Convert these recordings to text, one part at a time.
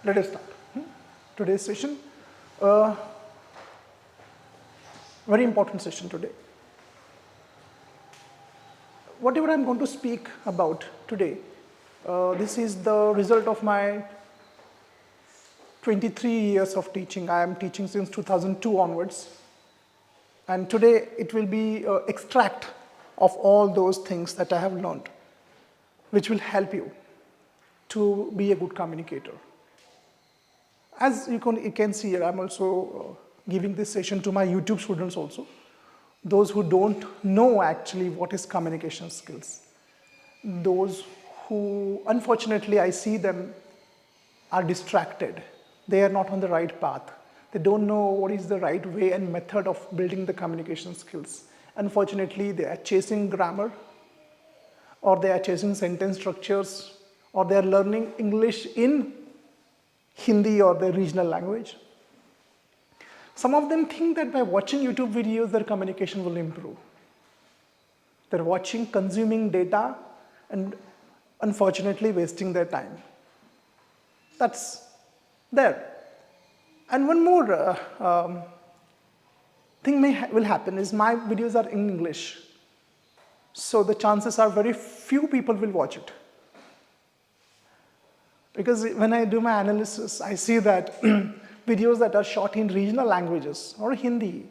Let us start today's session. Uh, very important session today. Whatever I'm going to speak about today, this is the result of my 23 years of teaching. I am teaching since 2002 onwards. And today it will be extract of all those things that I have learned, which will help you to be a good communicator. As you can see here, I'm also giving this session to my YouTube students also, those who don't know actually what is communication skills. Those who, unfortunately, I see them are distracted. They are not on the right path. They don't know what is the right way and method of building the communication skills. Unfortunately, they are chasing grammar, or they are chasing sentence structures, or they are learning English in Hindi or their regional language. Some of them think that by watching YouTube videos, their communication will improve. They're watching, consuming data, and unfortunately wasting their time. That's there. And one more thing will happen is my videos are in English. So the chances are very few people will watch it. Because when I do my analysis, I see that videos that are shot in regional languages or Hindi,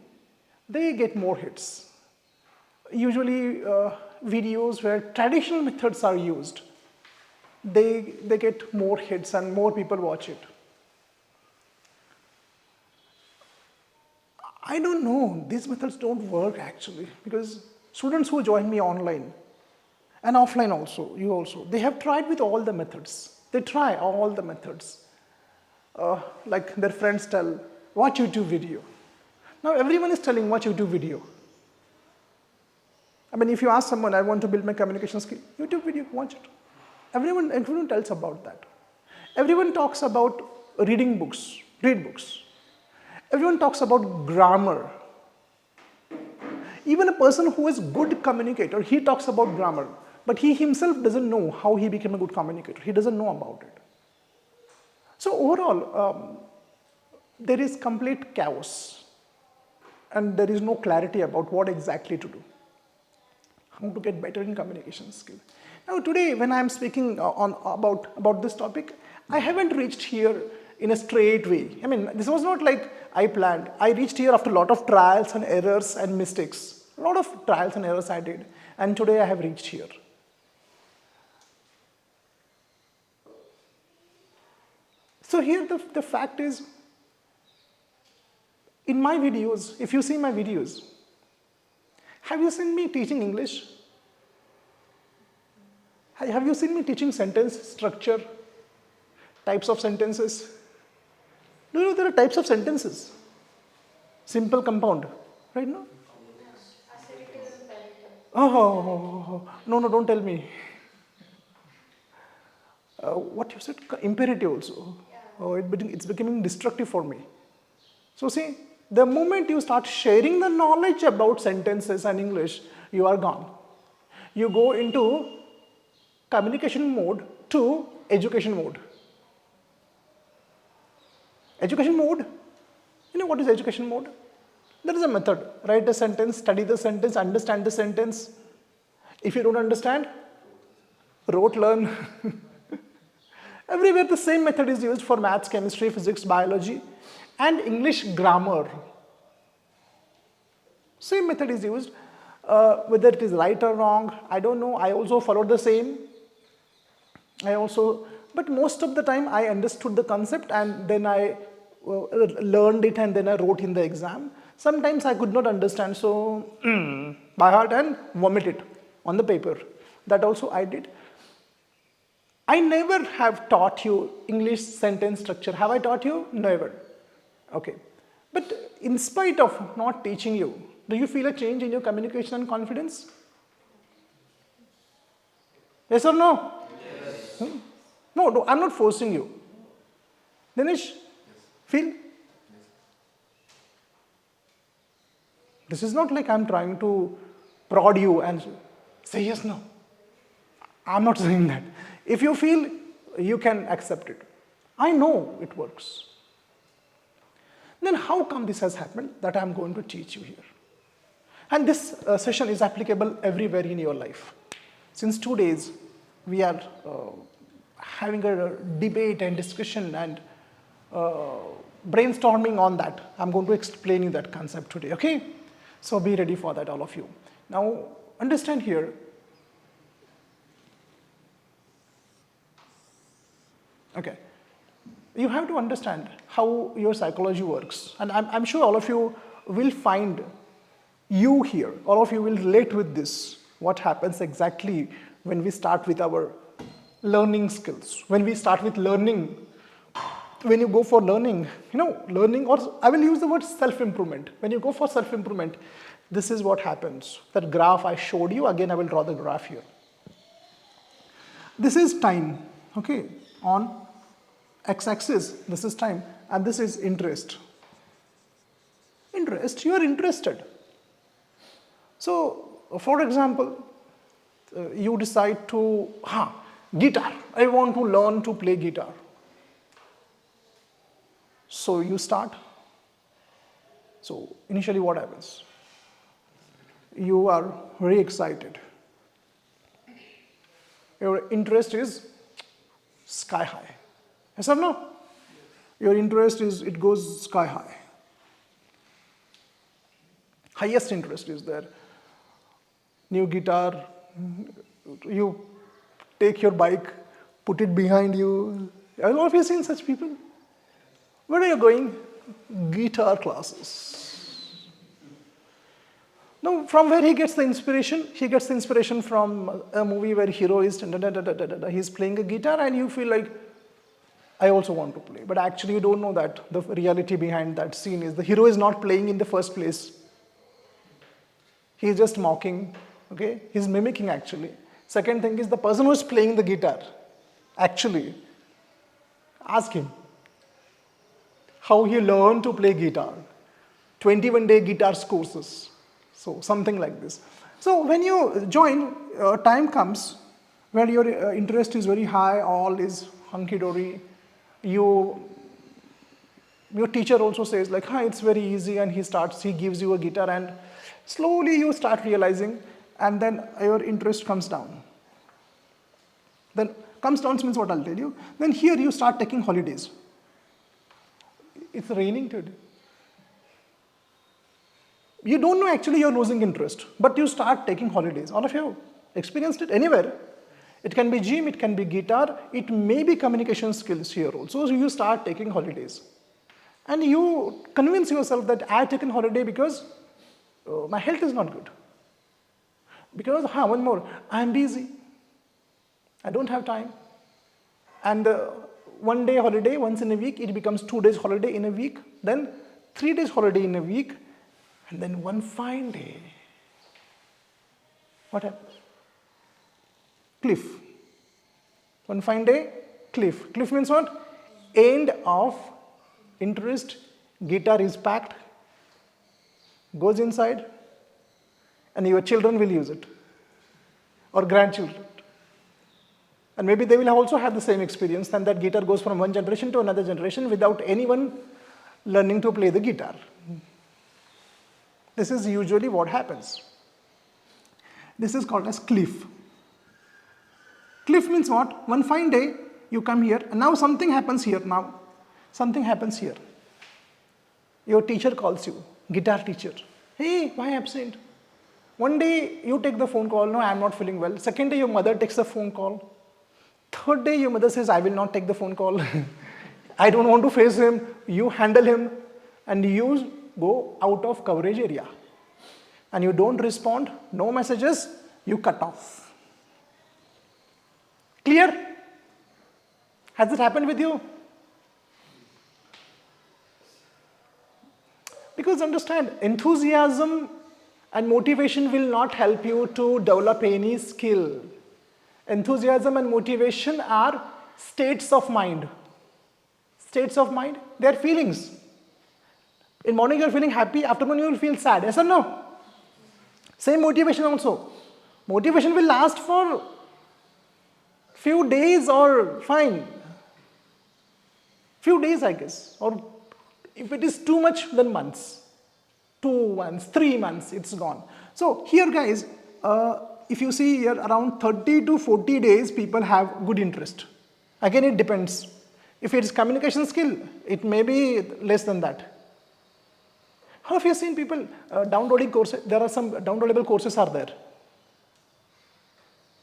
they get more hits. Usually videos where traditional methods are used, they get more hits and more people watch it. I don't know, these methods don't work actually, because students who join me online and offline also, you also, they have tried with all the methods. They try all the methods. Like their friends tell, watch YouTube video. Now everyone is telling watch YouTube video. I mean, if you ask someone, I want to build my communication skill, YouTube video, watch it. Everyone tells about that. Everyone talks about reading books, read books. Everyone talks about grammar. Even a person who is good communicator, he talks about grammar, but he himself doesn't know how he became a good communicator. He doesn't know about it. So overall, there is complete chaos, and there is no clarity about what exactly to do, how to get better in communication skill. Now today, when I am speaking about this topic, I haven't reached here in a straight way. I mean, this was not like I planned. I reached here after a lot of trials and errors and mistakes. A lot of trials and errors I did, and today I have reached here. So here the fact is, in my videos, if you see my videos, have you seen me teaching English? Have you seen me teaching sentence structure, types of sentences? Do you know there are types of sentences? Simple, compound, right now? Oh, no, don't tell me. What you said, imperative also. Oh, it's becoming destructive for me. So see, the moment you start sharing the knowledge about sentences and English, you are gone. You go into communication mode to education mode. Education mode, you know what is education mode? There is a method. Write a sentence, study the sentence, understand the sentence. If you don't understand, rote learn. Everywhere the same method is used for maths, chemistry, physics, biology, and English grammar. Same method is used. Whether it is right or wrong, I don't know. I also followed the same. But most of the time I understood the concept and then I learned it and then I wrote in the exam. Sometimes I could not understand, so by heart and vomit it on the paper. That also I did. I never have taught you English sentence structure. Have I taught you? Never. Okay. But in spite of not teaching you, do you feel a change in your communication and confidence? Yes or no? Yes. No, I'm not forcing you. Dinesh, feel? Yes. This is not like I'm trying to prod you and say yes, no. I'm not saying that. If you feel, you can accept it. I know it works. Then how come this has happened? That I'm going to teach you here. And this session is applicable everywhere in your life. Since 2 days, we are having a debate and discussion and brainstorming on that. I'm going to explain you that concept today, okay? So be ready for that, all of you. Now, understand here. Okay. You have to understand how your psychology works. And I'm sure all of you will find you here. All of you will relate with this. What happens exactly when we start with our learning skills. When we start with learning, when you go for learning, learning, or I will use the word self-improvement. When you go for self-improvement, this is what happens. That graph I showed you, again I will draw the graph here. This is time, okay, on x-axis, this is time, and this is interest. Interest, you are interested. So, for example, you decide to, guitar, I want to learn to play guitar. So you start. So initially what happens? You are very excited. Your interest is sky high. Yes or no? Your interest is, it goes sky high. Highest interest is there. New guitar, you take your bike, put it behind you. Have all of you seen such people? Where are you going? Guitar classes. Now, from where he gets the inspiration? He gets the inspiration from a movie where hero is, he's playing a guitar and you feel like, I also want to play. But actually you don't know that the reality behind that scene is the hero is not playing in the first place. He's just mocking, okay? He's mimicking actually. Second thing is the person who is playing the guitar, actually, ask him how he learned to play guitar. 21-day guitar courses. So something like this. So when you join, time comes where your interest is very high, all is hunky-dory. Your teacher also says like, it's very easy, and he gives you a guitar, and slowly you start realizing, and then your interest comes down. Then comes down means what I'll tell you. Then here you start taking holidays. It's raining today. You don't know actually you're losing interest, but you start taking holidays. All of you experienced it anywhere. It can be gym, it can be guitar, it may be communication skills here also. So you start taking holidays. And you convince yourself that I've taken holiday because my health is not good. Because, one more, I'm busy. I don't have time. And 1 day holiday once in a week, it becomes 2 days holiday in a week, then 3 days holiday in a week, and then one fine day. What happens? Cliff. One fine day, cliff. Cliff means what? End of interest, guitar is packed, goes inside, and your children will use it, or grandchildren. And maybe they will also have the same experience, and that guitar goes from one generation to another generation without anyone learning to play the guitar. This is usually what happens. This is called as cliff. Cliff means what? One fine day, you come here, and now something happens here now. Something happens here. Your teacher calls you, guitar teacher. Hey, why absent? One day you take the phone call, no, I am not feeling well. Second day your mother takes the phone call. Third day your mother says, I will not take the phone call. I don't want to face him. You handle him, and you go out of coverage area. And you don't respond, no messages, you cut off. Clear? Has it happened with you? Because understand, enthusiasm and motivation will not help you to develop any skill. Enthusiasm and motivation are states of mind. States of mind, they are feelings. In morning you are feeling happy, afternoon you will feel sad, yes or no? Same motivation also. Motivation will last for few days or fine. Few days, I guess, or if it is too much, then months. 2 months, 3 months, it's gone. So here guys, if you see here around 30 to 40 days people have good interest. Again it depends. If it is communication skill, it may be less than that. How have you seen people downloading courses? There are some downloadable courses are there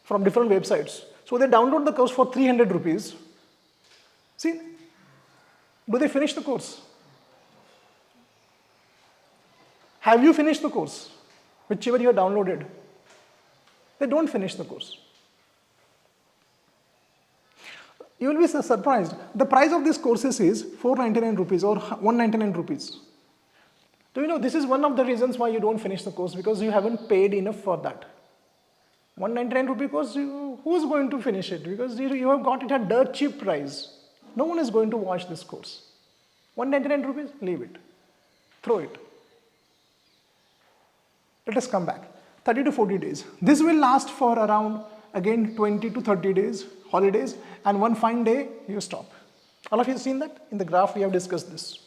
from different websites. So they download the course for 300 rupees. See, do they finish the course? Have you finished the course? Whichever you have downloaded. They don't finish the course. You will be surprised. The price of these courses is 499 rupees or 199 rupees. Do you know this is one of the reasons why you don't finish the course, because you haven't paid enough for that. 199 rupee course, who is going to finish it? Because you have got it at dirt cheap price. No one is going to watch this course. 199 rupees, leave it. Throw it. Let us come back. 30 to 40 days. This will last for around, again, 20 to 30 days, holidays, and one fine day, you stop. All of you have seen that? In the graph, we have discussed this.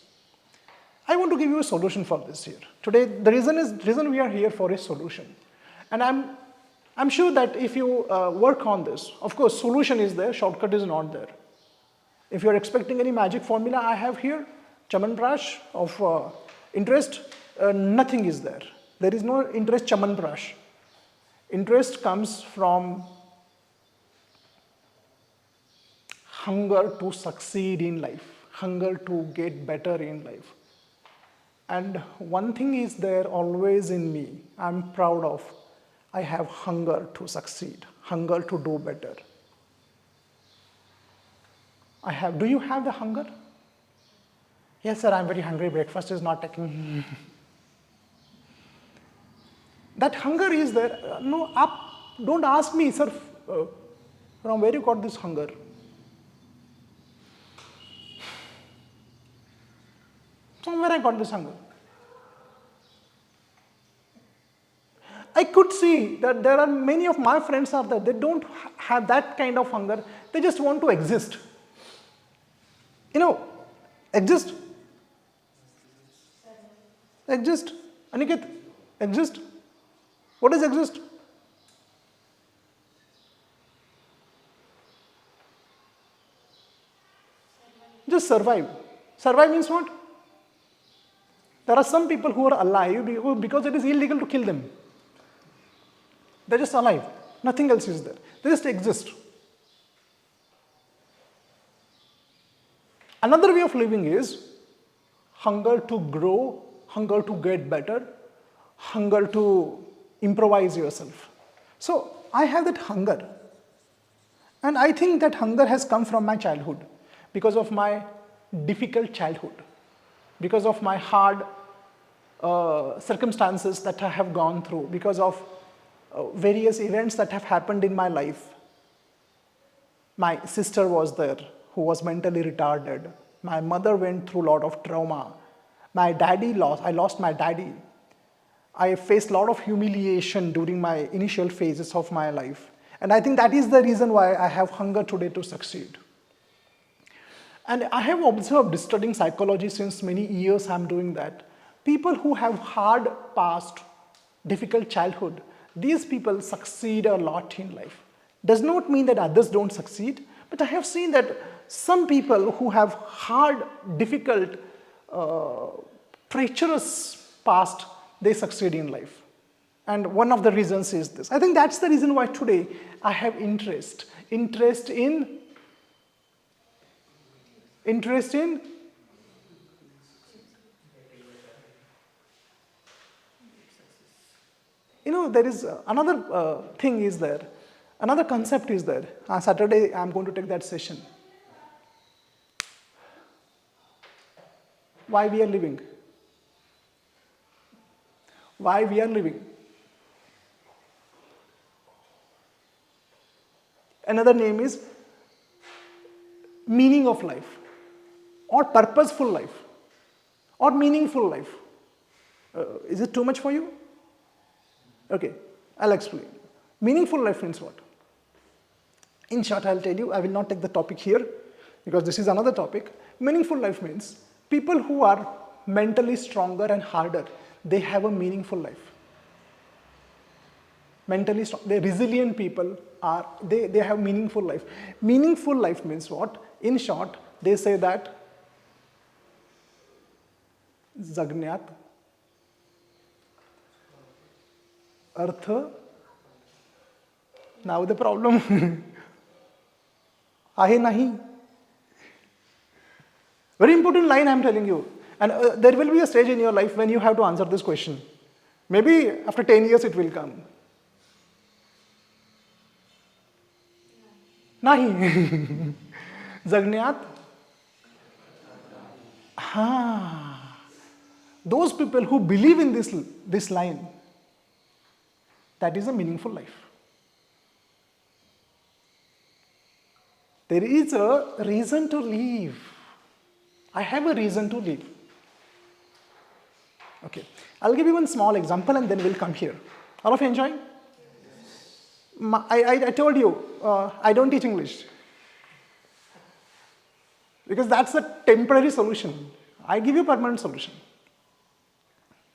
I want to give you a solution for this here. Today, the reason we are here for a solution. And I'm sure that if you work on this, of course, solution is there, shortcut is not there. If you are expecting any magic formula I have here, Chamanprash of interest, nothing is there. There is no interest Chamanprash. Interest comes from hunger to succeed in life, hunger to get better in life. And one thing is there always in me, I'm proud of, I have hunger to succeed, hunger to do better. Do you have the hunger? Yes sir, I'm very hungry, breakfast is not taking. That hunger is there. Don't ask me, sir, from where you got this hunger? Somewhere I got this hunger. I could see that there are many of my friends are there. They don't have that kind of hunger. They just want to exist. Exist. Exist. Aniket, exist. What is exist? Just survive. Survive means what? There are some people who are alive because it is illegal to kill them. They're just alive. Nothing else is there. They just exist. Another way of living is hunger to grow, hunger to get better, hunger to improvise yourself. So I have that hunger. And I think that hunger has come from my childhood, because of my difficult childhood, because of my hard circumstances that I have gone through, because of various events that have happened in my life. My sister was there, who was mentally retarded. My mother went through a lot of trauma. I lost my daddy. I faced a lot of humiliation during my initial phases of my life. And I think that is the reason why I have hunger today to succeed. And I have observed, studying psychology since many years, I'm doing that. People who have hard past, difficult childhood, these people succeed a lot in life. Does not mean that others don't succeed, but I have seen that some people who have hard, difficult, treacherous past, they succeed in life. And one of the reasons is this. I think that's the reason why today I have interest in there is another thing is there, another concept is there. On Saturday, I'm going to take that session. Why we are living? Why we are living? Another name is meaning of life, or purposeful life, or meaningful life. Is it too much for you? Okay, I'll explain. Meaningful life means what? In short, I'll tell you, I will not take the topic here because this is another topic. Meaningful life means people who are mentally stronger and harder, they have a meaningful life. Mentally strong, the resilient people are, they have meaningful life. Meaningful life means what? In short, they say that जगण्यात earth. Now the problem आहे नाही. Very important line I am telling you. And there will be a stage in your life when you have to answer this question. Maybe after 10 years it will come. नाही. जगण्यात. Those people who believe in this line, that is a meaningful life. There is a reason to live. I have a reason to live. Okay, I'll give you one small example and then we'll come here. All of you enjoying? I told you, I don't teach English. Because that's a temporary solution. I give you a permanent solution.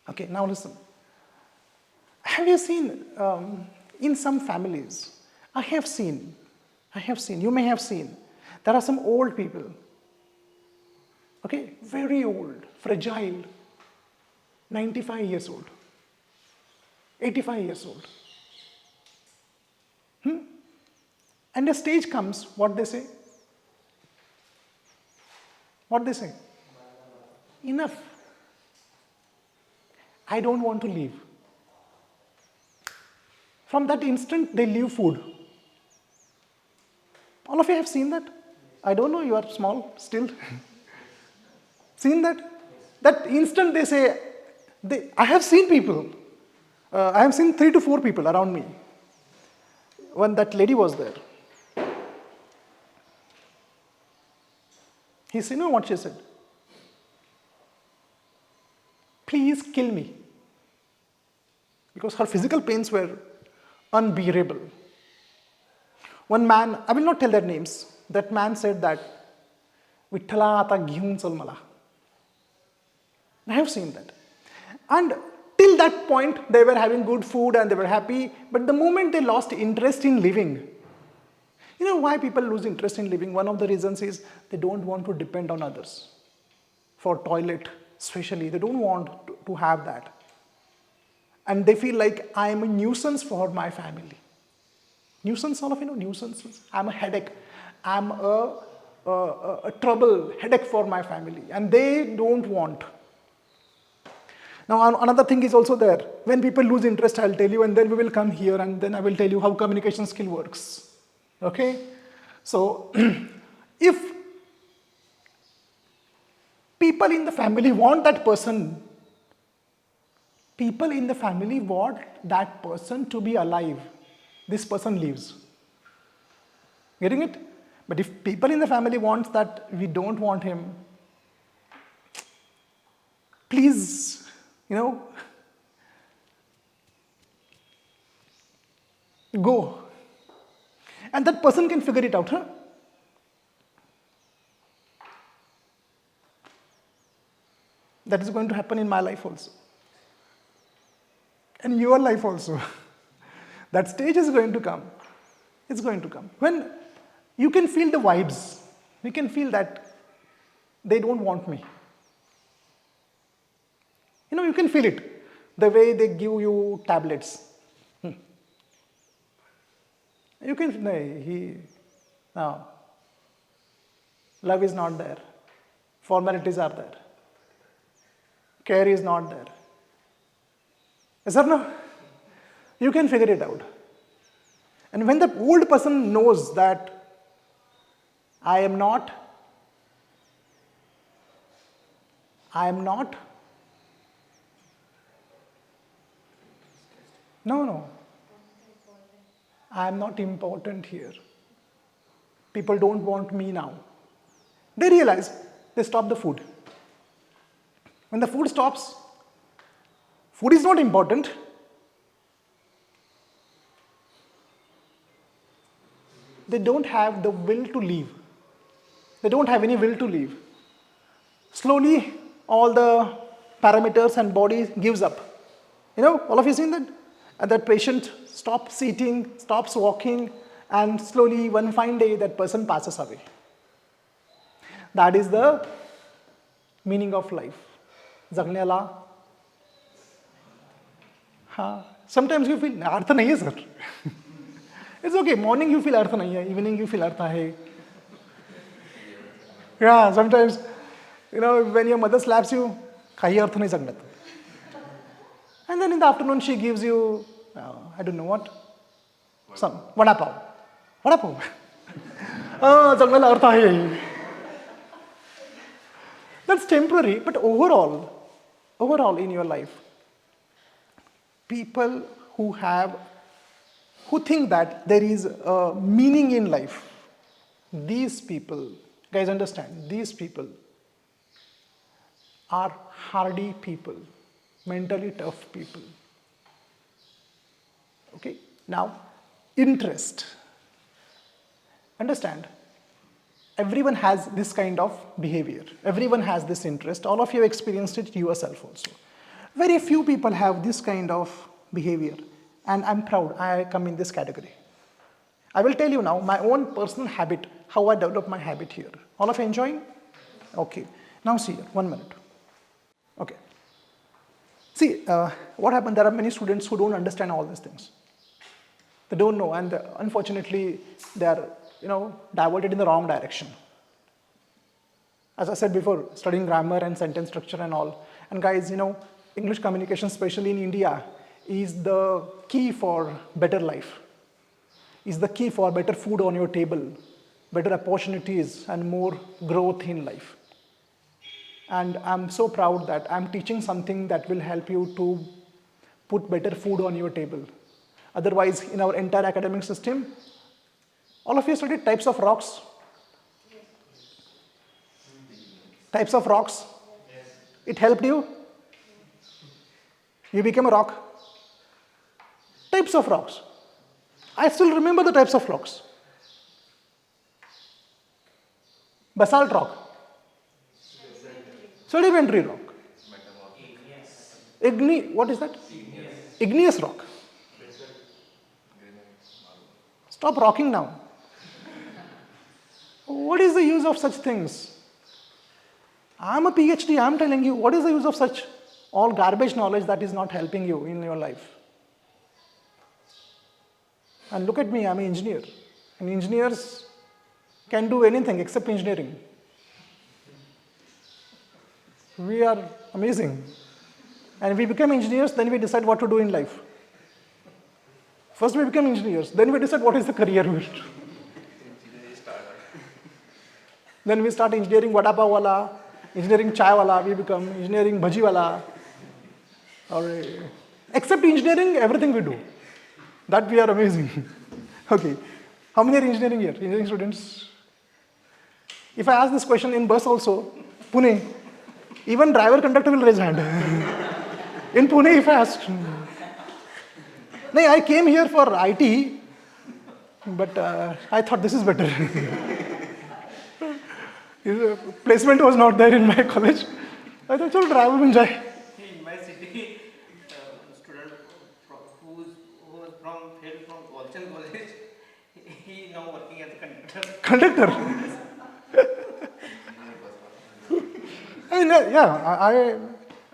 Okay, now listen. Have you seen in some families, I have seen, you may have seen, there are some old people, okay, very old, fragile, 95 years old, 85 years old. And a stage comes, what they say? What they say? Enough. I don't want to leave. From that instant, they leave food. All of you have seen that? I don't know, you are small still. Seen that? That instant they say, I have seen people. I have seen 3 to 4 people around me. When that lady was there. He said, you know what she said? Please kill me. Because her physical pains were unbearable. One man, I will not tell their names, that man said that, Vithala ata घेऊन चल मला. I have seen that. And till that point, they were having good food and they were happy, but the moment they lost interest in living, you know why people lose interest in living? One of the reasons is they don't want to depend on others. For toilet, especially, they don't want to have that. And they feel like I am a nuisance for my family. Nuisance, all of you know nuisance. I'm a headache. I'm a trouble, headache for my family. And they don't want. Now another thing is also there. When people lose interest, I'll tell you, and then we will come here and then I will tell you how communication skill works. Okay? So, if people in the family want that person, people in the family want that person to be alive, this person leaves. Getting it? But if people in the family want that we don't want him, please, go. And that person can figure it out, huh? That is going to happen in my life also. And your life also. That stage is going to come. It's going to come. When you can feel the vibes, you can feel that they don't want me. You can feel it. The way they give you tablets. You can, no. Love is not there. Formalities are there. Care is not there. Yes or no? You can figure it out. And when the old person knows that I am not, no. I am not important here. People don't want me now. They realize, they stop the food. When the food stops, food is not important. They don't have the will to leave. They don't have any will to leave. Slowly, all the parameters and body gives up. All of you seen that? And that patient stops eating, stops walking, and slowly one fine day that person passes away. That is the meaning of life. जगण्याला sometimes you feel अर्थ नहीं है sir. It's okay. Morning you feel अर्थ नहीं है, evening you feel अर्थ है. Yeah, sometimes when your mother slaps you, काही अर्थ नहीं जगण्यात. And then in the afternoon she gives you I don't know what, some vada pav. Vada pav. जगण्याला अर्थ आहे. That's temporary, but overall in your life, people who think that there is a meaning in life, these people, guys understand, these people are hardy people, mentally tough people. Okay, now interest. Understand, everyone has this kind of behavior. Everyone has this interest. All of you have experienced it yourself also. Very few people have this kind of behavior. And I'm proud I come in this category. I will tell you now my own personal habit, how I developed my habit here. All of you enjoying? Okay. Now see here, 1 minute. Okay. See, what happened, there are many students who don't understand all these things. They don't know, and unfortunately they are diverted in the wrong direction. As I said before, studying grammar and sentence structure and all. And guys, English communication, especially in India, is the key for better life. Is the key for better food on your table, better opportunities and more growth in life. And I'm so proud that I'm teaching something that will help you to put better food on your table. Otherwise, in our entire academic system, all of you studied types of rocks? Yes. Types of rocks? Yes. It helped you? You became a rock? Types of rocks. I still remember the types of rocks. Basalt rock. Sedimentary rock. What is that? Igneous rock. Stop rocking now. What is the use of such things? I'm a PhD, I'm telling you, what is the use of such all garbage knowledge that is not helping you in your life? And look at me, I'm an engineer. And engineers can do anything except engineering. We are amazing. And we become engineers, then we decide what to do in life. First we become engineers, then we decide what is the career we will do. Then we start engineering vada pav wala, engineering chai wala, we become engineering bhaji wala. Or, except engineering, everything we do. That we are amazing. Okay. How many are engineering here? Engineering students? If I ask this question in bus also, Pune, even driver conductor will raise hand. In Pune, if I ask, no, I came here for IT, but I thought this is better. Placement was not there in my college. I thought, chalo, driver ban jaye. In my city, student who was hailed from Walchand College, he is now working as a conductor. Conductor?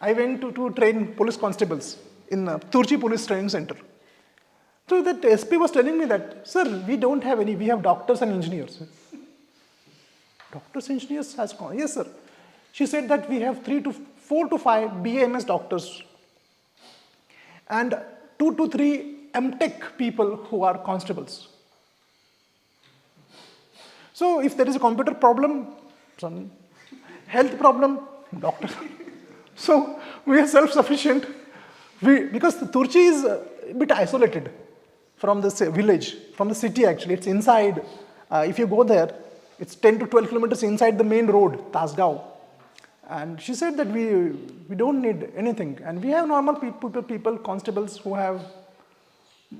I went to train police constables in Turchi Police Training Center. So that SP was telling me that, sir, we don't have any, we have doctors and engineers. Doctors, engineers has gone. Yes, sir. She said that we have 4 to 5 BAMS doctors and 2 to 3 MTech people who are constables. So if there is a computer problem, some health problem, doctor. So we are self-sufficient. Because Turchi is a bit isolated from the village, from the city actually. It's inside. If you go there, it's 10 to 12 kilometers inside the main road, Tasgao. And she said that we don't need anything. And we have normal people, constables who have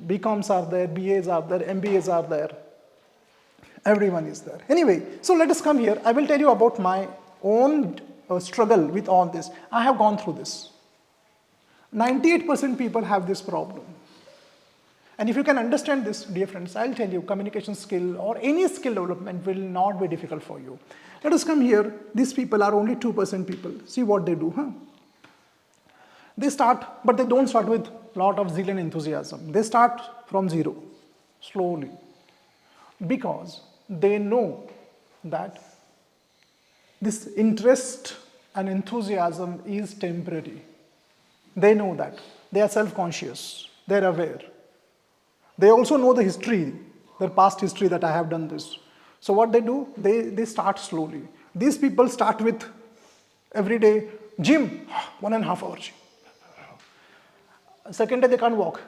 BComs are there, BAs are there, MBAs are there. Everyone is there. Anyway, so let us come here. I will tell you about my own struggle with all this. I have gone through this. 98% people have this problem. And if you can understand this, dear friends, I'll tell you, communication skill or any skill development will not be difficult for you. Let us come here. These people are only 2% people. See what they do, huh? They start, but they don't start with a lot of zeal and enthusiasm. They start from zero, slowly, because they know that this interest and enthusiasm is temporary. They know that. They are self-conscious. They are aware. They also know the history, their past history, that I have done this. So what they do, they start slowly. These people start with every day, gym, 1.5 hours gym. Second day they can't walk.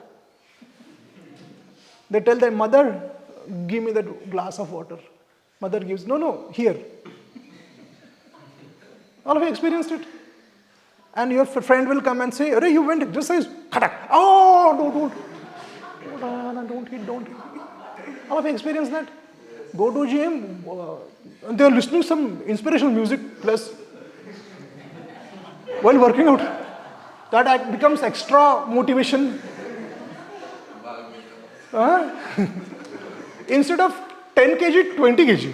They tell their mother, give me that glass of water. Mother gives, no, here. All of you experienced it? And your friend will come and say, Arey, you went exercise. Oh, don't eat. All of you experienced that? Go to gym, they are listening some inspirational music plus while working out. That becomes extra motivation. Instead of 10 kg, 20 kg.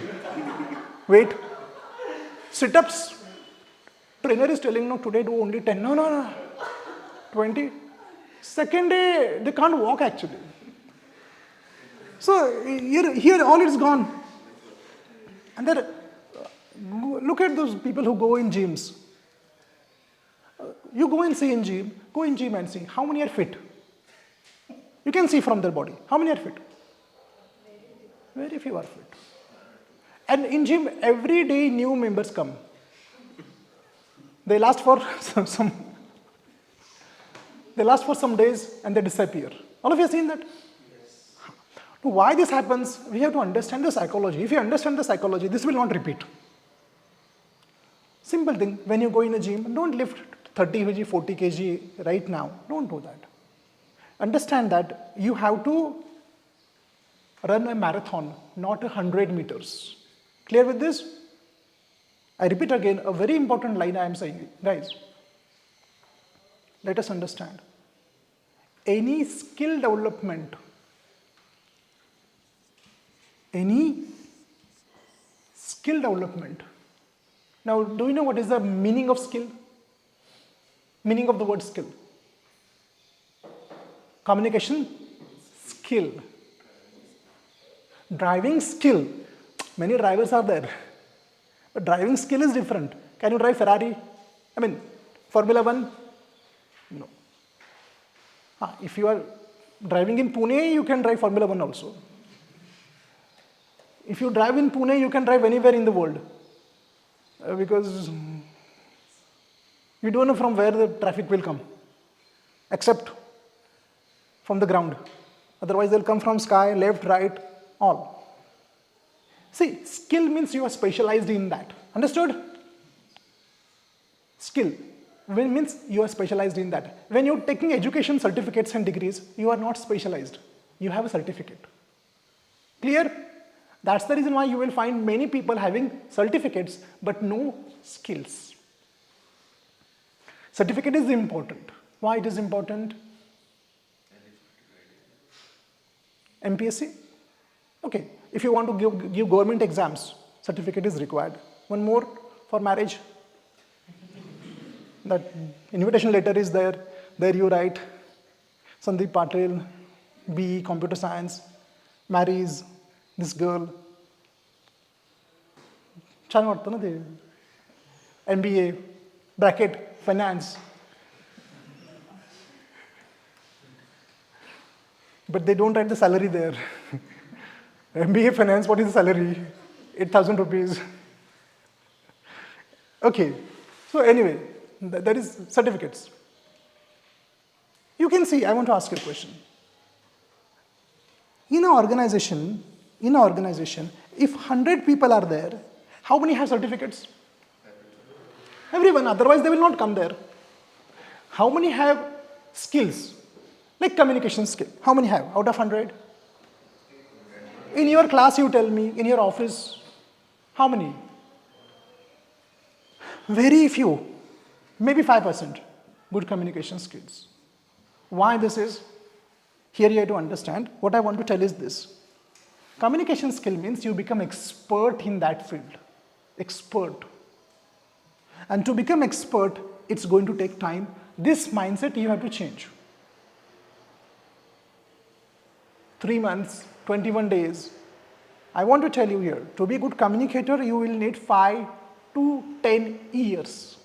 Wait. Sit-ups. Trainer is telling, no, today do only 10. No. 20. Second day, they can't walk actually. So here all is gone. And then look at those people who go in gyms. You go and see in gym, go in gym and see how many are fit. You can see from their body. How many are fit? Very few are fit. And in gym, every day new members come. They last for some days and they disappear. All of you have seen that? Yes. Why this happens? We have to understand the psychology. If you understand the psychology, this will not repeat. Simple thing, when you go in a gym, don't lift 30 kg, 40 kg right now. Don't do that. Understand that you have to run a marathon, not 100 meters. Clear with this? I repeat again, a very important line I am saying. Guys, let us understand. Any skill development, now do you know what is the meaning of skill? Meaning of the word skill? Communication skill. Driving skill. Many drivers are there. But driving skill is different. Can you drive Ferrari? I mean, Formula 1? No. If you are driving in Pune, you can drive Formula 1 also. If you drive in Pune, you can drive anywhere in the world. Because you don't know from where the traffic will come. Except from the ground. Otherwise, they'll come from sky, left, right, all. See, skill means you are specialized in that. Understood? Skill means you are specialized in that. When you're taking education certificates and degrees, you are not specialized. You have a certificate. Clear? That's the reason why you will find many people having certificates but no skills. Certificate is important. Why it is important? MPSC? Okay. If you want to give government exams, certificate is required. One more for marriage. That invitation letter is there. There you write, Sandeep Patil, BE, computer science, marries this girl. छान वाटतं ना ते. MBA, bracket, finance. But they don't write the salary there. MBA finance, what is the salary? 8,000 rupees. Okay, so anyway, that is certificates. You can see, I want to ask you a question. In an organization, if 100 people are there, how many have certificates? Everyone, otherwise they will not come there. How many have skills? Like communication skill, how many have out of 100? In your class, you tell me, in your office, how many? Very few, maybe 5% good communication skills. Why this is? Here you have to understand. What I want to tell is this. Communication skill means you become expert in that field. Expert. And to become expert, it's going to take time. This mindset you have to change. 3 months, 21 days. I want to tell you here, to be a good communicator, you will need 5 to 10 years.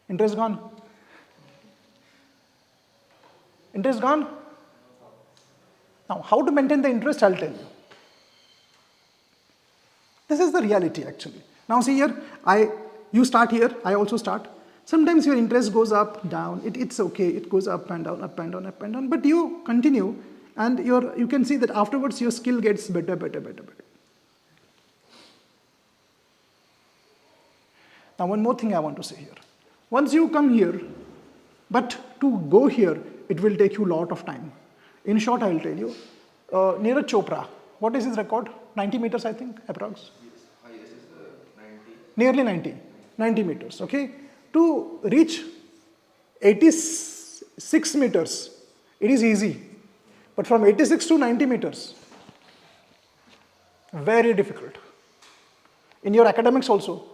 Interest gone? Interest gone? Now, how to maintain the interest, I'll tell you. This is the reality actually. Now see here, you start here, I also start. Sometimes your interest goes up, down, it's okay, it goes up and down, up and down, up and down, but you continue and you can see that afterwards your skill gets better. Now one more thing I want to say here. Once you come here, but to go here, it will take you a lot of time. In short, I will tell you, Neeraj Chopra, what is his record? 90 meters, I think, approx? Yes, highest is 90. Nearly 90 meters, okay? To reach 86 meters, it is easy. But from 86 to 90 meters, very difficult. In your academics also,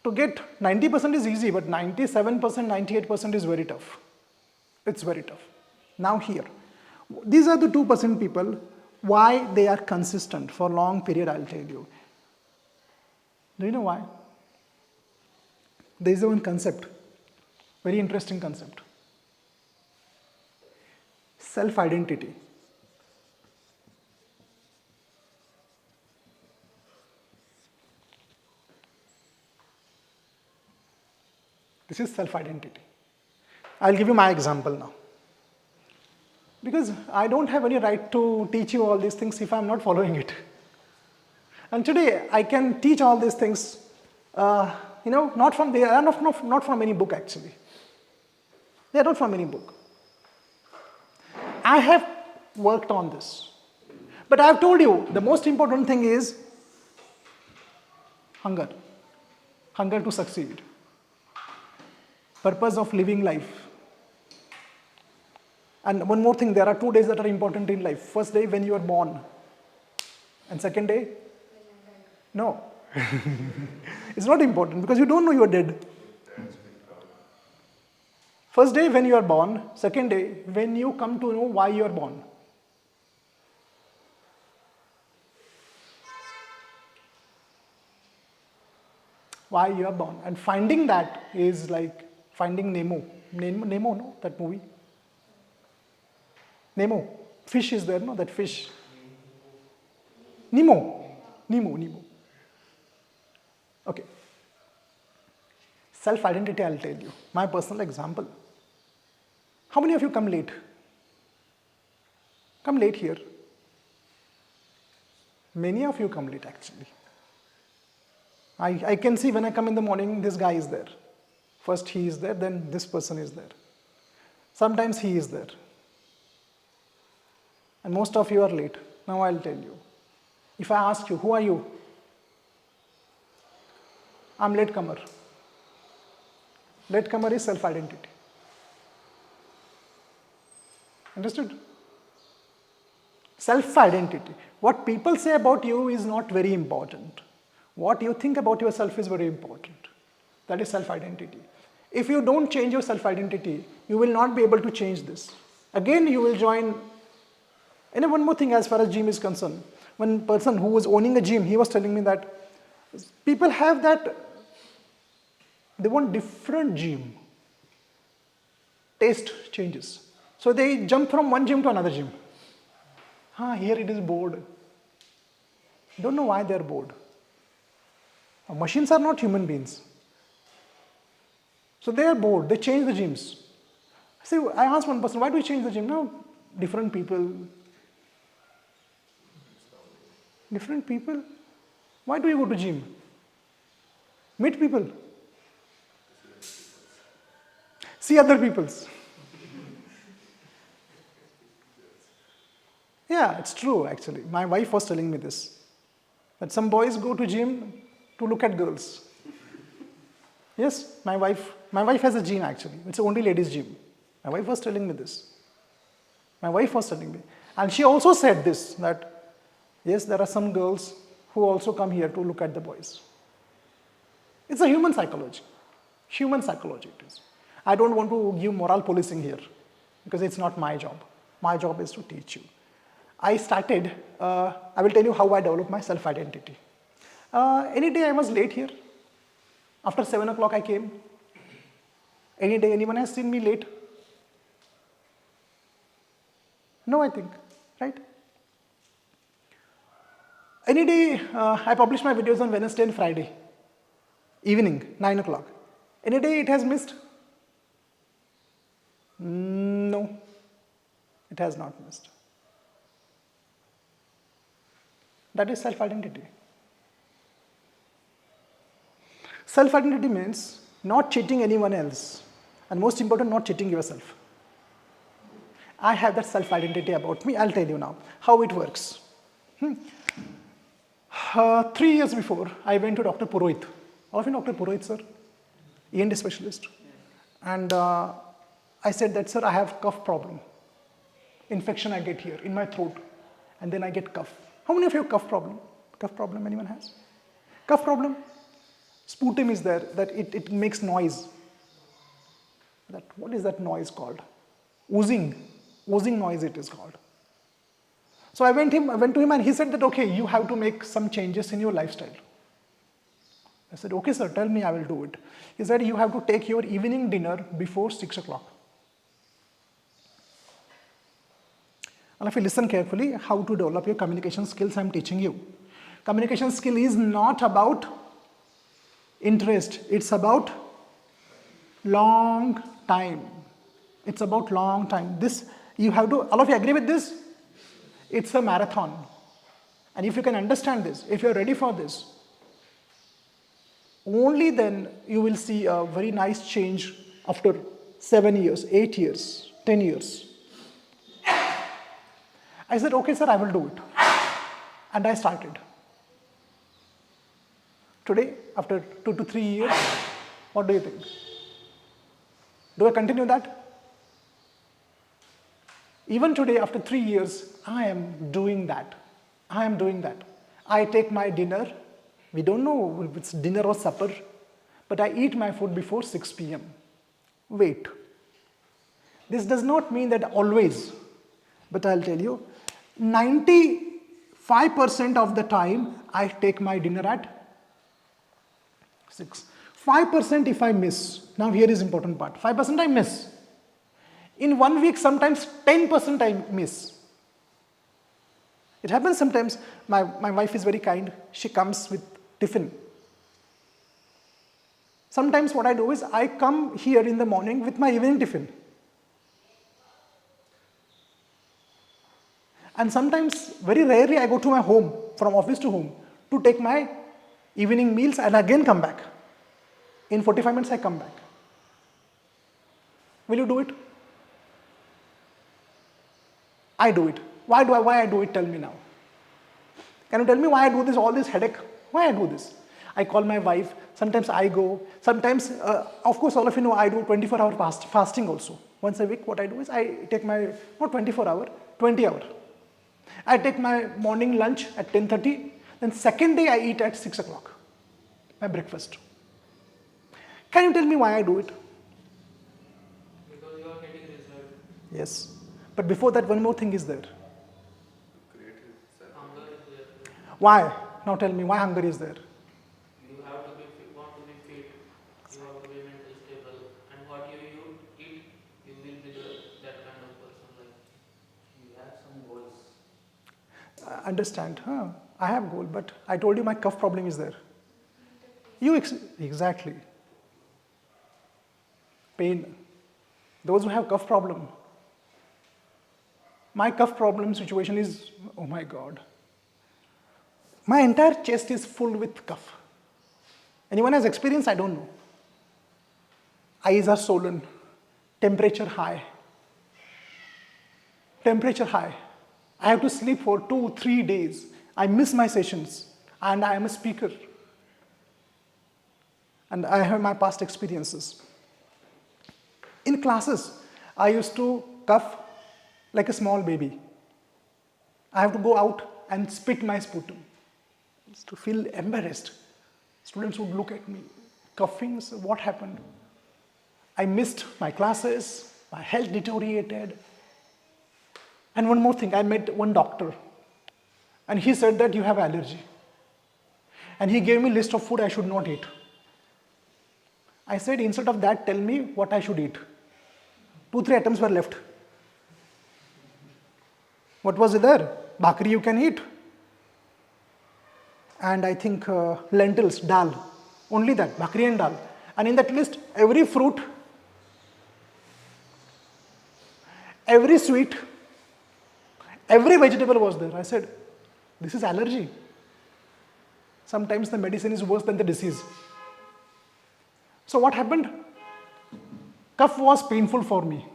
to get 90% is easy, but 97%, 98% is very tough. It's very tough. Now here, these are the 2% people, why they are consistent for long period, I'll tell you. Do you know why? There is one concept, very interesting concept. Self-identity. This is self-identity. I'll give you my example now. Because I don't have any right to teach you all these things if I'm not following it. And today I can teach all these things, not from any book actually. They are not from any book. I have worked on this. But I have told you, the most important thing is hunger. Hunger to succeed. Purpose of living life. And one more thing, there are 2 days that are important in life. First day when you are born. And second day? No. It's not important because you don't know you are dead. First day when you are born. Second day when you come to know why you are born. Why you are born. And finding that is like finding Nemo. Nemo, no? That movie. Nemo. Fish is there, no? That fish. Nemo. Okay. Self-identity, I'll tell you. My personal example. How many of you come late? Come late here. Many of you come late actually. I can see when I come in the morning, this guy is there. First he is there, then this person is there. Sometimes he is there. And most of you are late. Now I'll tell you. If I ask you, who are you? I'm latecomer. Latecomer is self-identity. Understood? Self-identity. What people say about you is not very important. What you think about yourself is very important. That is self-identity. If you don't change your self-identity, you will not be able to change this. Again, you will join. And one more thing as far as gym is concerned. One person who was owning a gym, he was telling me that people have that, they want different gym. Taste changes. So they jump from one gym to another gym. Here it is bored. Don't know why they are bored. Machines are not human beings. So they are bored, they change the gyms. I asked one person, why do you change the gym? No, different people. Different people? Why do you go to gym? Meet people. See other peoples. Yeah, it's true actually. My wife was telling me this. That some boys go to gym to look at girls. Yes, my wife has a gym actually. It's only ladies gym. My wife was telling me this. My wife was telling me. And she also said this, that yes, there are some girls who also come here to look at the boys. It's a human psychology. Human psychology it is. I don't want to give moral policing here because it's not my job. My job is to teach you. I started, I will tell you how I developed my self-identity. Any day I was late here. After 7 o'clock I came. Any day anyone has seen me late? No, I think, right? Any day I publish my videos on Wednesday and Friday, evening, 9 o'clock. Any day it has missed? No, it has not missed. That is self-identity. Self-identity means not cheating anyone else, and most important, not cheating yourself. I have that self-identity about me. I'll tell you now how it works. 3 years before, I went to Dr. Purohit. All of you know Dr. Purohit, sir? ENT specialist. And I said that, sir, I have cough problem. Infection I get here in my throat. And then I get cough. How many of you have cough problem? Cough problem anyone has? Cough problem? Sputum is there, that it makes noise. What is that noise called? Oozing noise it is called. So I went to him and he said that, okay, you have to make some changes in your lifestyle. I said, okay, sir, tell me, I will do it. He said, you have to take your evening dinner before 6 o'clock. And if you listen carefully, how to develop your communication skills, I'm teaching you. Communication skill is not about interest, it's about long time. It's about long time. This, you have to, all of you agree with this? It's a marathon. And if you can understand this, if you're ready for this, only then you will see a very nice change after 7 years, 8 years, 10 years. I said, okay, sir, I will do it. And I started. Today, after 2 to 3 years, what do you think? Do I continue that? Even today, after 3 years, I am doing that. I take my dinner. We don't know if it's dinner or supper, but I eat my food before 6 p.m. Wait. This does not mean that always, but I'll tell you, 95% of the time, I take my dinner at 6. 5% if I miss. Now here is important part. 5% I miss. In 1 week, sometimes 10% I miss. It happens sometimes. My wife is very kind. She comes with tiffin. Sometimes what I do is I come here in the morning with my evening tiffin. And sometimes, very rarely, I go to my home, from office to home, to take my evening meals and again come back. In 45 minutes, I come back. Will you do it? I do it. Why I do it? Tell me now. Can you tell me why I do this, all this headache? Why I do this? I call my wife. Sometimes I go. Sometimes, of course, all of you know I do 24-hour fasting also. Once a week, what I do is I take my, not 24-hour, 20-hour. I take my morning lunch at 10:30. Then second day I eat at 6 o'clock. My breakfast. Can you tell me why I do it? Because you are getting result. Yes. But before that, one more thing is there. Hunger is there. Why? Now tell me, why hunger is there? You have to be fit, want to be fit. You have to be mentally stable. And what you eat, you will be that kind of person. Like you have some goals. Understand? I have goal, but I told you my cough problem is there. Exactly. Pain. Those who have cough problem. My cough problem situation is, oh my God. My entire chest is full with cough. Anyone has experience? I don't know. Eyes are swollen. Temperature high. I have to sleep for 2-3 days. I miss my sessions. and I am a speaker. And I have my past experiences. In classes, I used to cough like a small baby. I have to go out and spit my sputum. I used to feel embarrassed. Students would look at me, coughing, so what happened? I missed my classes, my health deteriorated. And one more thing, I met one doctor, and he said that you have allergy. And he gave me a list of food I should not eat. I said, instead of that, tell me what I should eat. 2-3 items were left. What was there? Bhakri you can eat. And I think lentils, dal. Only that, bhakri and dal. And in that list, every fruit, every sweet, every vegetable was there. I said, this is allergy. Sometimes the medicine is worse than the disease. So what happened? Cough was painful for me.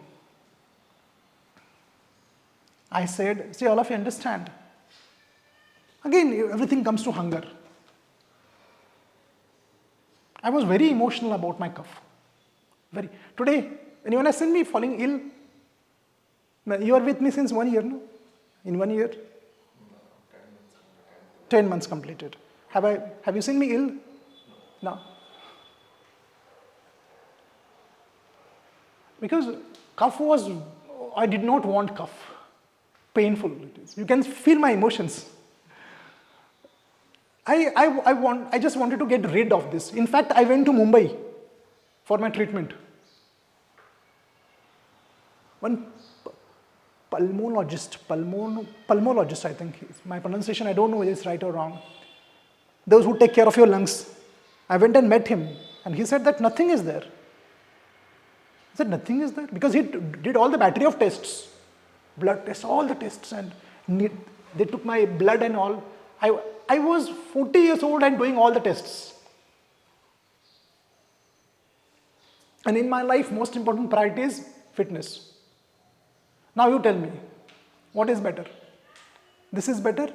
I said, see, all of you understand. Again, everything comes to hunger. I was very emotional about my cough. Today, anyone has seen me falling ill? You are with me since 1 year, no? In 1 year? 10 months completed. Have you seen me ill? No. Because cough was, I did not want cough. Painful it is. You can feel my emotions. I just wanted to get rid of this. In fact, I went to Mumbai for my treatment. One pulmonologist, I think, my pronunciation, I don't know whether it's right or wrong. Those who take care of your lungs. I went and met him, and he said that nothing is there. I said, nothing is there? Because he did all the battery of tests, blood tests, all the tests, and they took my blood and all. I was 40 years old and doing all the tests. And in my life, most important priority is fitness. Now you tell me, what is better? This is better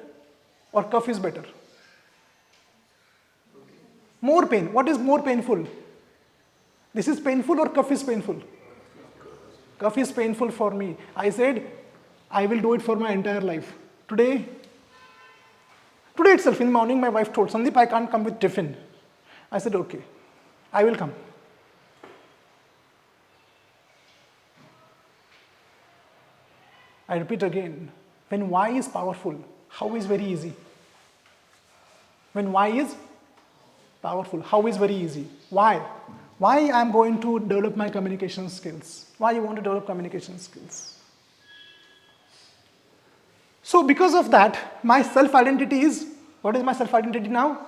or cough is better? More pain. What is more painful? This is painful or cough is painful? Cough is painful for me. I said, I will do it for my entire life. Today itself, in the morning, my wife told, Sandeep, I can't come with tiffin. I said, okay, I will come. I repeat again, when why is powerful, how is very easy? When why is powerful, how is very easy? Why? Why I am going to develop my communication skills? Why you want to develop communication skills? So because of that, my self-identity is, what is my self-identity now?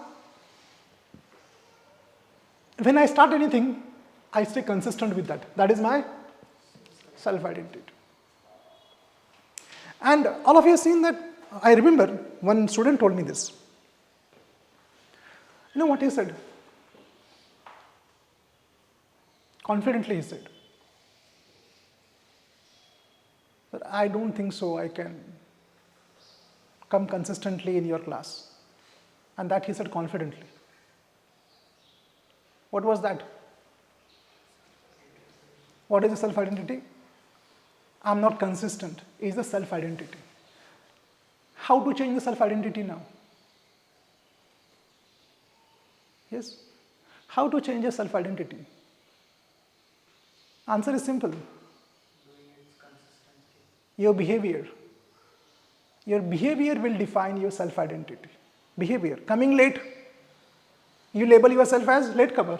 When I start anything, I stay consistent with that. That is my self-identity. And all of you have seen that, I remember one student told me this. You know what he said? Confidently he said, "Sir, I don't think so I can come consistently in your class." And that he said confidently. What was that? What is the self-identity? I'm not consistent is the self-identity. How to change the self-identity now? Yes? How to change your self-identity? Answer is simple. Your behavior. Your behavior will define your self-identity. Behavior. Coming late, you label yourself as latecomer.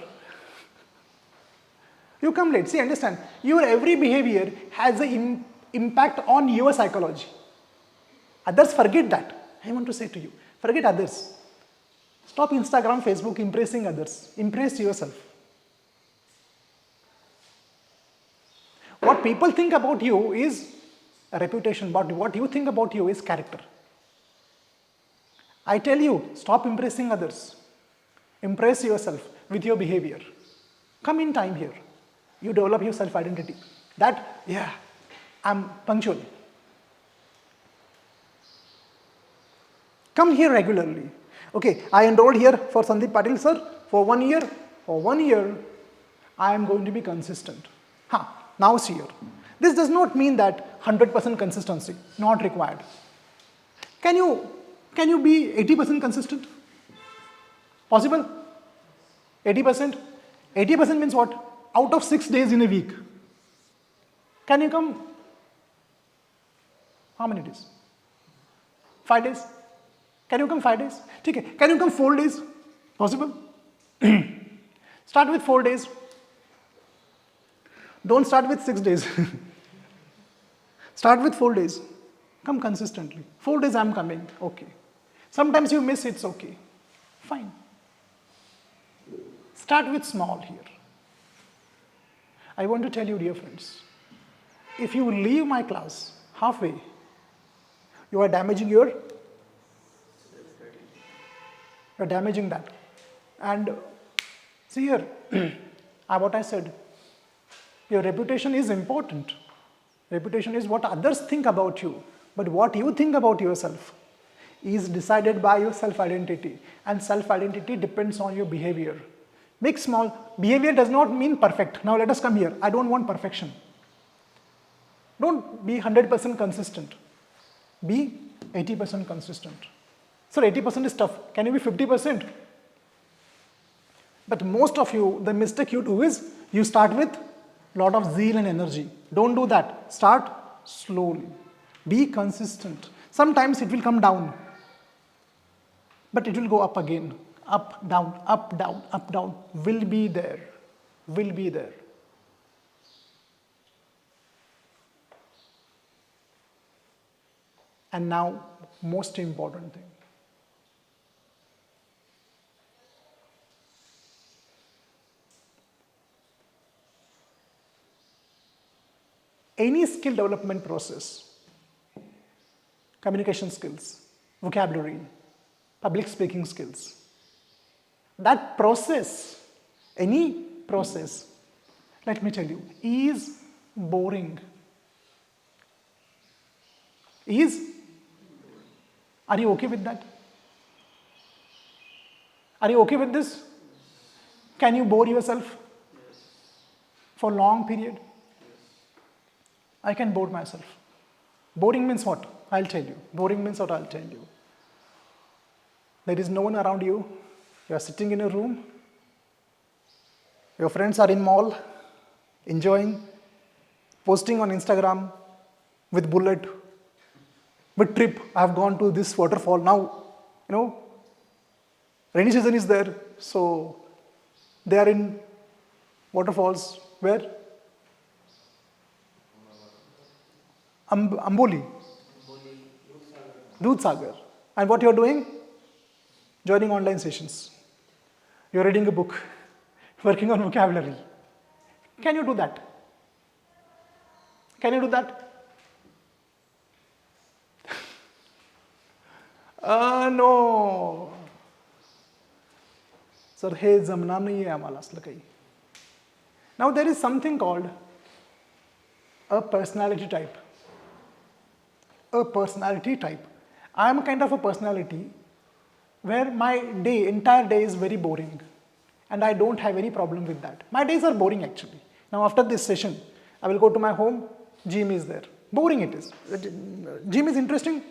You come late. See, understand, your every behavior has an impact on your psychology. Others forget that. I want to say to you, forget others. Stop Instagram, Facebook impressing others. Impress yourself. What people think about you is a reputation, but what you think about you is character. I tell you, stop impressing others. Impress yourself with your behavior. Come in time here. You develop your self-identity. That, yeah, I'm punctual. Come here regularly. Okay, I enrolled here for Sandeep Patil sir for 1 year. For 1 year, I am going to be consistent. Now see here. This does not mean that 100% consistency, not required. Can you be 80% consistent? Possible? 80%? 80% means what? Out of 6 days in a week. Can you come? How many days? 5 days? Can you come 5 days? Okay. Can you come 4 days? Possible? Start with 4 days. Don't start with 6 days. Start with 4 days. Come consistently. 4 days I'm coming. Okay. Sometimes you miss, it's okay. Fine. Start with small here. I want to tell you, dear friends, if you leave my class halfway, you are damaging you're damaging that. And see here, what I said, your reputation is important. Reputation is what others think about you, but what you think about yourself is decided by your self-identity, and self-identity depends on your behavior. Make small. Behavior does not mean perfect. Now let us come here. I don't want perfection. Don't be 100% consistent. Be 80% consistent. So 80% is tough. Can you be 50%? But most of you, the mistake you do is you start with lot of zeal and energy. Don't do that. Start slowly. Be consistent. Sometimes it will come down, but it will go up again. Up, down, up, down, up, down. Will be there. Will be there. And now, most important thing. Any skill development process, communication skills, vocabulary, public speaking skills, that process, any process, let me tell you, is boring. Are you okay with that? Are you okay with this? Can you bore yourself for a long period? I can bore myself. Boring means what? I'll tell you. Boring means what? I'll tell you. There is no one around you. You are sitting in a room. Your friends are in mall, enjoying, posting on Instagram with bullet, with trip. I have gone to this waterfall. Now, rainy season is there. So, they are in waterfalls. Where? Amboli. Dudhsagar. And what you are doing? Joining online sessions. You are reading a book, working on vocabulary. Can you do that? Can you do that? No. Sir, हे जमणार नाहीये आम्हाला असलं काही. Now there is something called a personality type. A personality type. I am a kind of a personality where my entire day is very boring, and I don't have any problem with that. My days are boring actually. Now after this session, I will go to my home, gym is there. Boring it is. Gym is interesting?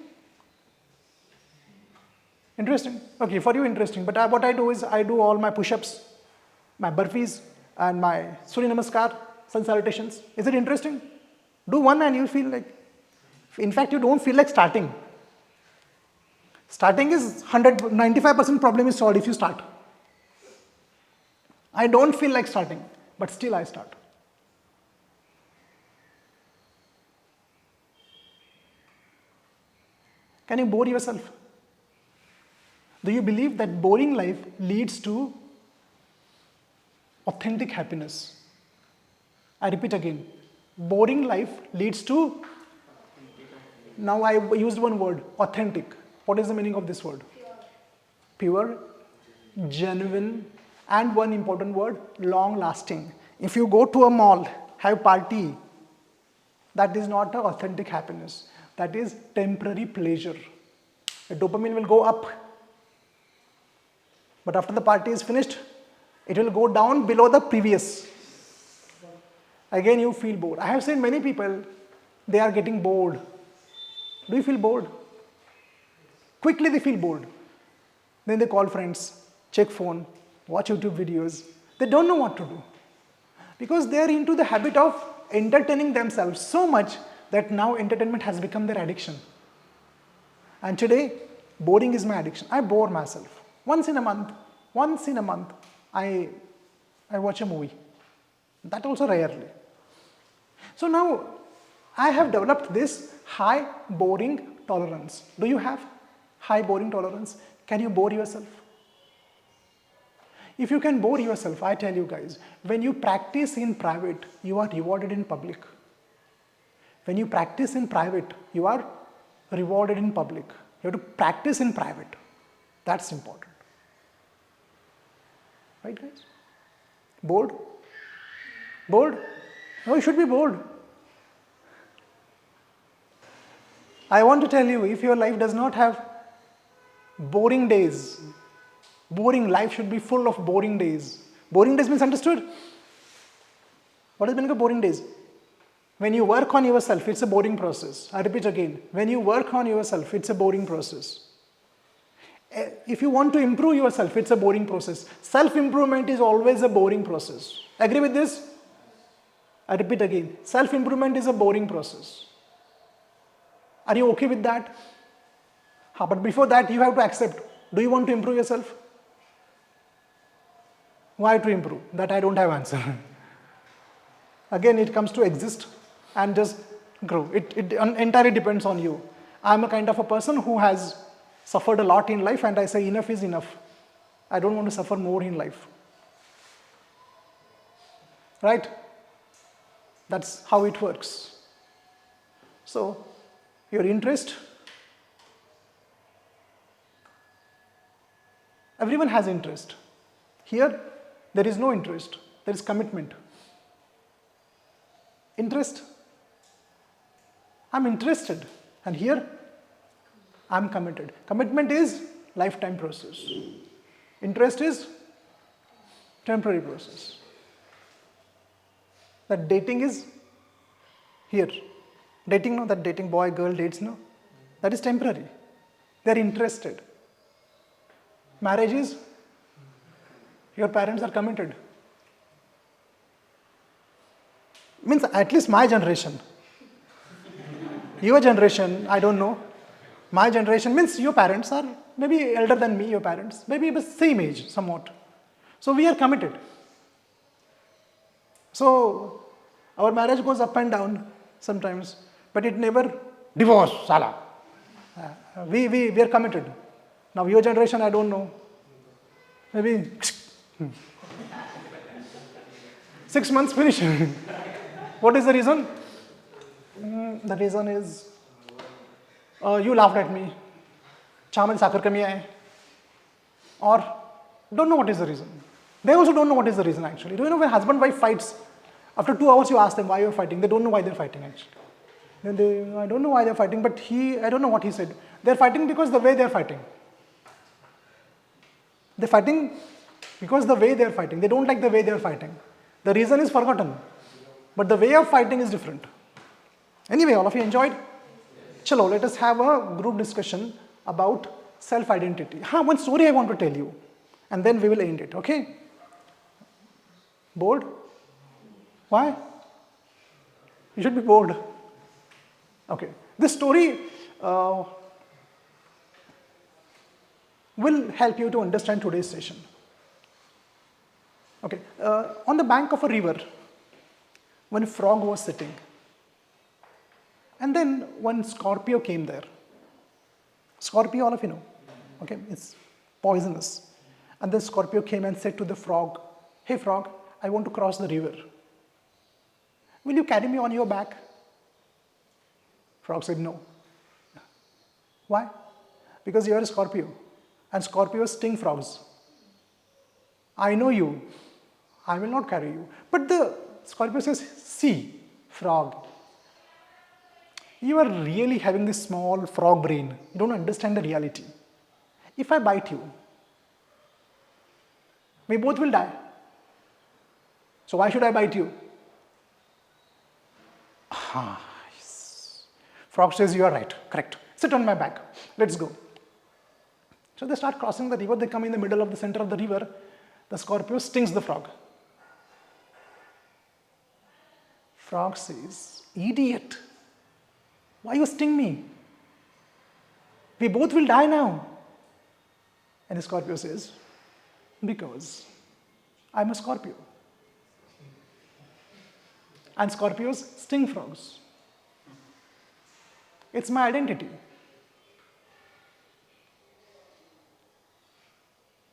Interesting? Okay, for you interesting. But what I do is I do all my push-ups, my burpees, and my Surya Namaskar, sun salutations. Is it interesting? Do one and you feel like, in fact, you don't feel like starting. Starting is 95% problem is solved if you start. I don't feel like starting, but still I start. Can you bore yourself? Do you believe that boring life leads to authentic happiness? I repeat again. Boring life leads to, now I used one word, authentic. What is the meaning of this word? Pure, genuine, and one important word, long lasting. If you go to a mall, have party, that is not an authentic happiness. That is temporary pleasure. The dopamine will go up. But after the party is finished, it will go down below the previous. Again, you feel bored. I have seen many people, they are getting bored. Do you feel bored? Quickly they feel bored. Then they call friends, check phone, watch YouTube videos. They don't know what to do. Because they are into the habit of entertaining themselves so much that now entertainment has become their addiction. And today, boring is my addiction. I bore myself. Once in a month, I watch a movie. That also rarely. So now, I have developed this high boring tolerance. Do you have high boring tolerance? Can you bore yourself? If you can bore yourself, I tell you guys, when you practice in private, you are rewarded in public. When you practice in private, you are rewarded in public. You have to practice in private. That's important. Right, guys? Bored? Bored? No, you should be bored. I want to tell you, if your life does not have boring days, boring life should be full of boring days. Boring days means understood? What is the meaning of boring days? When you work on yourself, it's a boring process. I repeat again. When you work on yourself, it's a boring process. If you want to improve yourself, it's a boring process. Self-improvement is always a boring process. Agree with this? I repeat again. Self-improvement is a boring process. Are you okay with that? But before that, you have to accept. Do you want to improve yourself? Why to improve? That I don't have answer. Again, it comes to exist and just grow. It entirely depends on you. I'm a kind of a person who has suffered a lot in life, and I say enough is enough. I don't want to suffer more in life. Right? That's how it works. So, your interest. Everyone has interest. Here, there is no interest. There is commitment. Interest. I'm interested. And here, I'm committed. Commitment is lifetime process. Interest is temporary process. That dating is here. Dating, no, that dating boy, girl dates, no. That is temporary. They're interested. Marriage is, your parents are committed. Means at least my generation. Your generation, I don't know. My generation means your parents are maybe elder than me, your parents. Maybe the same age, somewhat. So we are committed. So our marriage goes up and down sometimes, but it never divorce, sala. We are committed. Now your generation, I don't know. Maybe 6 months finish. What is the reason? The reason is you laughed at me. Chaman sakar kami aaye. Or don't know what is the reason. They also don't know what is the reason actually. Do you know when husband wife fights? After 2 hours you ask them why you are fighting. They don't know why they are fighting actually. Then I don't know why they are fighting, but I don't know what he said. They are fighting because the way they are fighting. They're fighting because the way they are fighting. They don't like the way they are fighting. The reason is forgotten. But the way of fighting is different. Anyway, all of you enjoyed? Chalo, let us have a group discussion about self-identity. One story I want to tell you. And then we will end it, okay? Bored? Why? You should be bored. Okay. This story will help you to understand today's session. Okay. On the bank of a river, one frog was sitting. And then one scorpio came there. Scorpio, all of you know. Okay, it's poisonous. And the scorpio came and said to the frog, "Hey frog, I want to cross the river. Will you carry me on your back?" Frog said no. Why? Because you are a scorpio. And scorpios sting frogs. I know you. I will not carry you. But the scorpio says, "See, frog, you are really having this small frog brain. You don't understand the reality. If I bite you, We both will die. So why should I bite you? Ah, yes. Frog says, you are right, correct. Sit on my back, let's go. So they start crossing the river, they come in the middle of the center of the river. The Scorpio stings the frog. Frog says, idiot, why you sting me? We both will die now. And the Scorpio says, because I'm a Scorpio. And Scorpios sting frogs. It's my identity.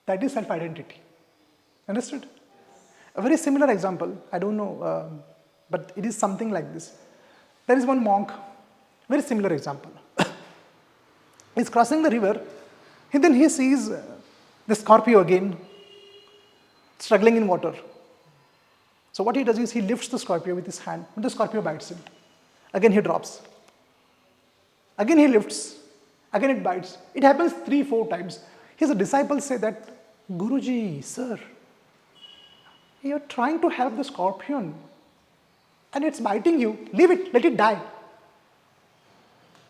That is self-identity. Understood? A very similar example, I don't know, but it is something like this. There is one monk, very similar example. He's crossing the river, and then he sees the Scorpio again, struggling in water. So what he does is he lifts the Scorpio with his hand, and the Scorpio bites him. Again he drops. Again he lifts. Again it bites. It happens 3-4 times. His disciples say that, Guruji, sir, you're trying to help the scorpion and it's biting you. Leave it, let it die.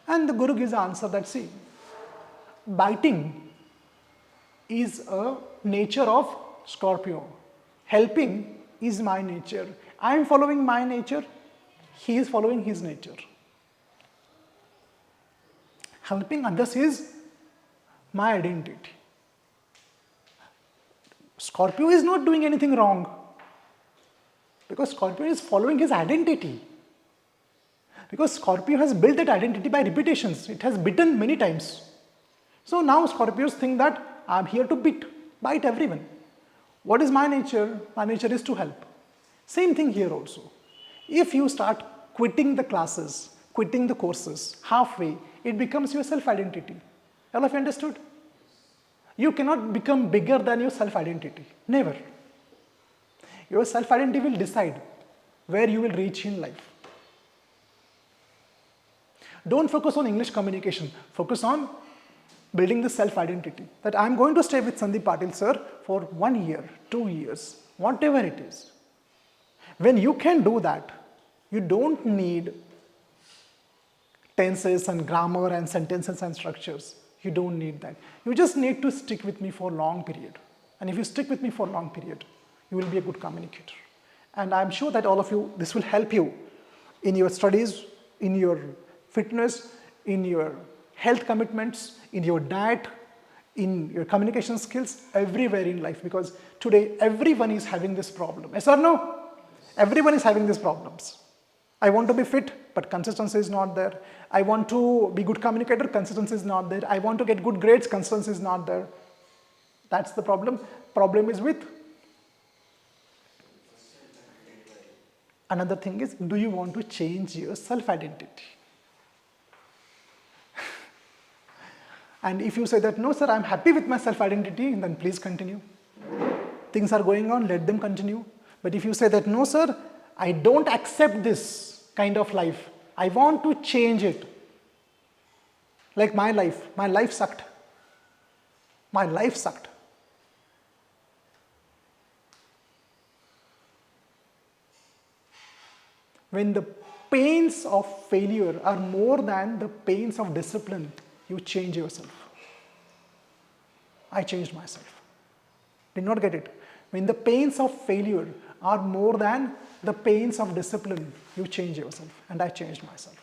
And the Guru gives the answer that, see, biting is a nature of Scorpio. Helping is my nature. I am following my nature. He is following his nature. Helping others is my identity. Scorpio is not doing anything wrong because Scorpio is following his identity. Because Scorpio has built that identity by repetitions. It has bitten many times. So now Scorpios think that I am here to bite everyone. What is my nature? My nature is to help. Same thing here also. If you start quitting the classes, quitting the courses halfway, it becomes your self-identity. All of you understood? You cannot become bigger than your self-identity. Never. Your self-identity will decide where you will reach in life. Don't focus on English communication. Focus on building the self-identity. That I am going to stay with Sandeep Patil sir for 1 year, 2 years, whatever it is. When you can do that, you don't need tenses and grammar and sentences and structures. You don't need that. You just need to stick with me for a long period. And if you stick with me for a long period, you will be a good communicator. And I'm sure that all of you, this will help you in your studies, in your fitness, in your health commitments, in your diet, in your communication skills, everywhere in life. Because today, everyone is having this problem. Yes or no? Everyone is having these problems. I want to be fit, but consistency is not there. I want to be good communicator, consistency is not there. I want to get good grades, consistency is not there. That's the problem. Problem is with. Another thing is, do you want to change your self-identity? And if you say that, no sir, I'm happy with my self-identity, then please continue. Things are going on, let them continue. But if you say that, no sir, I don't accept this kind of life. I want to change it. Like my life sucked. My life sucked. When the pains of failure are more than the pains of discipline, you change yourself. I changed myself. Did not get it. When the pains of failure are more than the pains of discipline, you change yourself. And I changed myself.